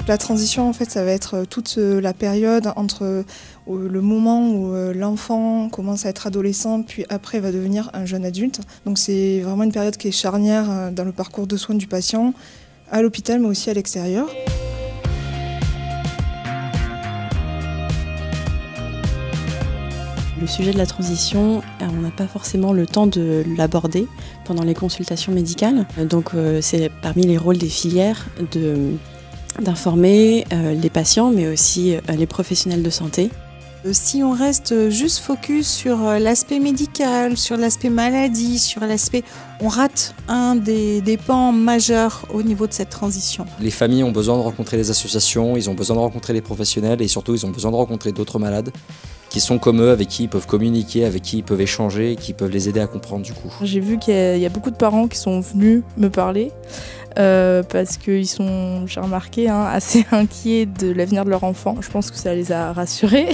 La transition, en fait, ça va être toute la période entre le moment où l'enfant commence à être adolescent, puis après va devenir un jeune adulte. Donc c'est vraiment une période qui est charnière dans le parcours de soins du patient, à l'hôpital, mais aussi à l'extérieur. Le sujet de la transition, on n'a pas forcément le temps de l'aborder pendant les consultations médicales. Donc c'est parmi les rôles des filières d'informer les patients, mais aussi les professionnels de santé. Si on reste juste focus sur l'aspect médical, sur l'aspect maladie, sur l'aspect... On rate un des pans majeurs au niveau de cette transition. Les familles ont besoin de rencontrer les associations, ils ont besoin de rencontrer les professionnels et surtout ils ont besoin de rencontrer d'autres malades qui sont comme eux, avec qui ils peuvent communiquer, avec qui ils peuvent échanger, qui peuvent les aider à comprendre du coup. J'ai vu qu'il y a beaucoup de parents qui sont venus me parler parce qu'ils sont, j'ai remarqué, assez inquiets de l'avenir de leur enfant. Je pense que ça les a rassurés,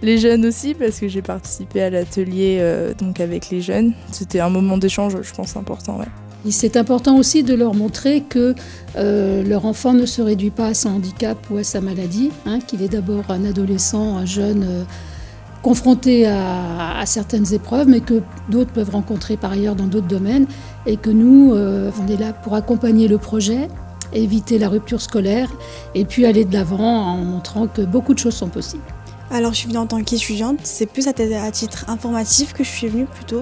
les jeunes aussi, parce que j'ai participé à l'atelier donc avec les jeunes. C'était un moment d'échange, je pense, important. Ouais. C'est important aussi de leur montrer que leur enfant ne se réduit pas à son handicap ou à sa maladie, qu'il est d'abord un adolescent, un jeune confronté à certaines épreuves, mais que d'autres peuvent rencontrer par ailleurs dans d'autres domaines, et que nous, on est là pour accompagner le projet, éviter la rupture scolaire, et puis aller de l'avant en montrant que beaucoup de choses sont possibles. Alors je suis venue en tant qu'étudiante, c'est plus à titre informatif que je suis venue plutôt,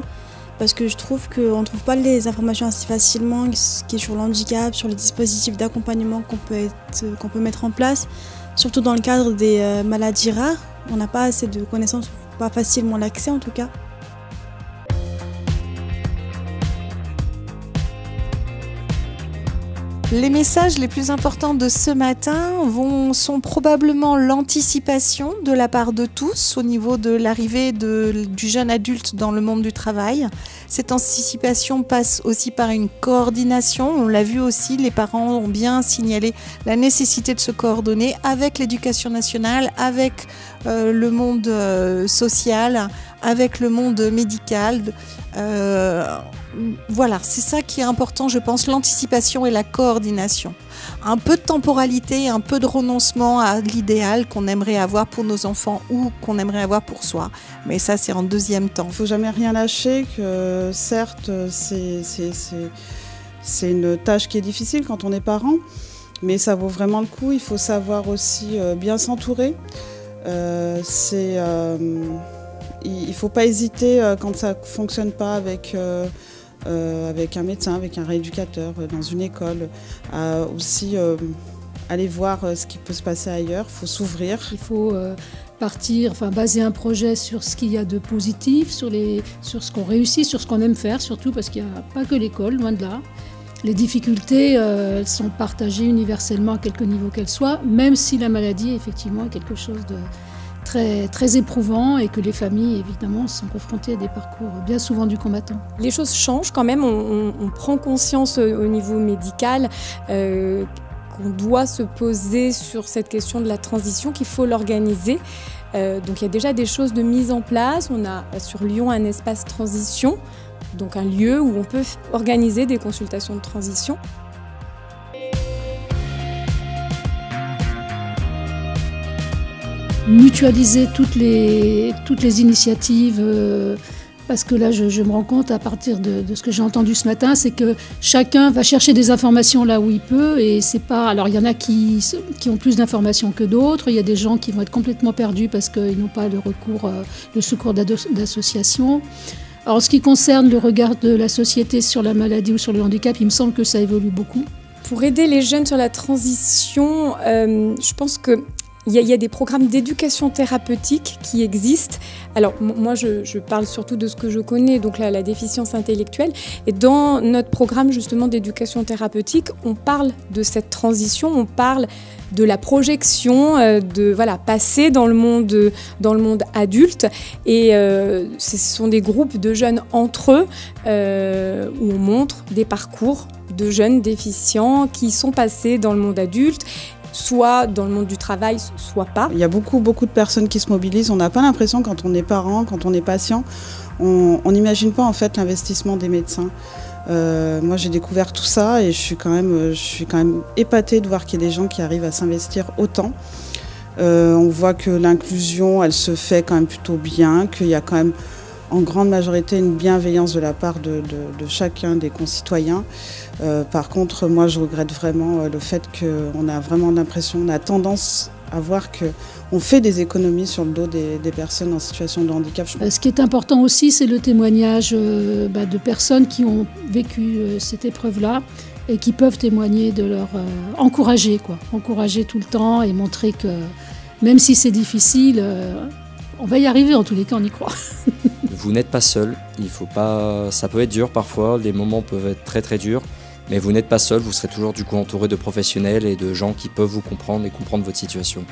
parce que je trouve qu'on ne trouve pas les informations assez facilement, ce qui est sur le handicap, sur les dispositifs d'accompagnement qu'on peut mettre en place, surtout dans le cadre des maladies rares. On n'a pas assez de connaissances, pas facilement l'accès en tout cas. Les messages les plus importants de ce matin sont probablement l'anticipation de la part de tous au niveau de l'arrivée du jeune adulte dans le monde du travail. Cette anticipation passe aussi par une coordination. On l'a vu aussi, les parents ont bien signalé la nécessité de se coordonner avec l'éducation nationale, avec le monde social, avec le monde médical. Voilà, c'est ça qui est important, je pense, l'anticipation et la coordination. Un peu de temporalité, un peu de renoncement à l'idéal qu'on aimerait avoir pour nos enfants ou qu'on aimerait avoir pour soi. Mais ça, c'est en deuxième temps. Il ne faut jamais rien lâcher, que certes, c'est une tâche qui est difficile quand on est parent, mais ça vaut vraiment le coup. Il faut savoir aussi bien s'entourer. Il ne faut pas hésiter quand ça ne fonctionne pas avec un médecin, avec un rééducateur, dans une école, à aussi aller voir ce qui peut se passer ailleurs. Il faut s'ouvrir. Il faut baser un projet sur ce qu'il y a de positif, sur ce qu'on réussit, sur ce qu'on aime faire, surtout parce qu'il n'y a pas que l'école, loin de là. Les difficultés elles sont partagées universellement à quelque niveau qu'elles soient, même si la maladie effectivement est quelque chose de très, très éprouvant et que les familles évidemment sont confrontées à des parcours bien souvent du combattant. Les choses changent quand même, on prend conscience au niveau médical qu'on doit se poser sur cette question de la transition, qu'il faut l'organiser. Donc il y a déjà des choses de mise en place. On a sur Lyon un espace transition, donc un lieu où on peut organiser des consultations de transition. Mutualiser toutes les initiatives, parce que là je me rends compte à partir de ce que j'ai entendu ce matin, c'est que chacun va chercher des informations là où il peut, et c'est pas... Alors il y en a qui ont plus d'informations que d'autres, il y a des gens qui vont être complètement perdus parce qu'ils n'ont pas le secours d'association. Alors en ce qui concerne le regard de la société sur la maladie ou sur le handicap, il me semble que ça évolue beaucoup. Pour aider les jeunes sur la transition, je pense que il y a des programmes d'éducation thérapeutique qui existent. Alors moi je parle surtout de ce que je connais, donc la déficience intellectuelle. Et dans notre programme justement d'éducation thérapeutique, on parle de cette transition, on parle de la projection, de passer dans le monde adulte. Et ce sont des groupes de jeunes entre eux où on montre des parcours de jeunes déficients qui sont passés dans le monde adulte, soit dans le monde du travail, soit pas. Il y a beaucoup de personnes qui se mobilisent. On n'a pas l'impression, quand on est parent, quand on est patient, on n'imagine pas en fait l'investissement des médecins. Moi j'ai découvert tout ça et je suis quand même épatée de voir qu'il y a des gens qui arrivent à s'investir autant. On voit que l'inclusion elle se fait quand même plutôt bien, qu'il y a quand même en grande majorité une bienveillance de la part de chacun des concitoyens. Par contre, moi je regrette vraiment le fait qu'on a vraiment l'impression, on a tendance à voir qu'on fait des économies sur le dos des personnes en situation de handicap. Ce qui est important aussi, c'est le témoignage de personnes qui ont vécu cette épreuve-là et qui peuvent témoigner de leur... encourager tout le temps et montrer que même si c'est difficile, on va y arriver, en tous les cas on y croit. Vous n'êtes pas seul, ça peut être dur parfois, les moments peuvent être très très durs, mais vous n'êtes pas seul, vous serez toujours du coup entouré de professionnels et de gens qui peuvent vous comprendre et comprendre votre situation.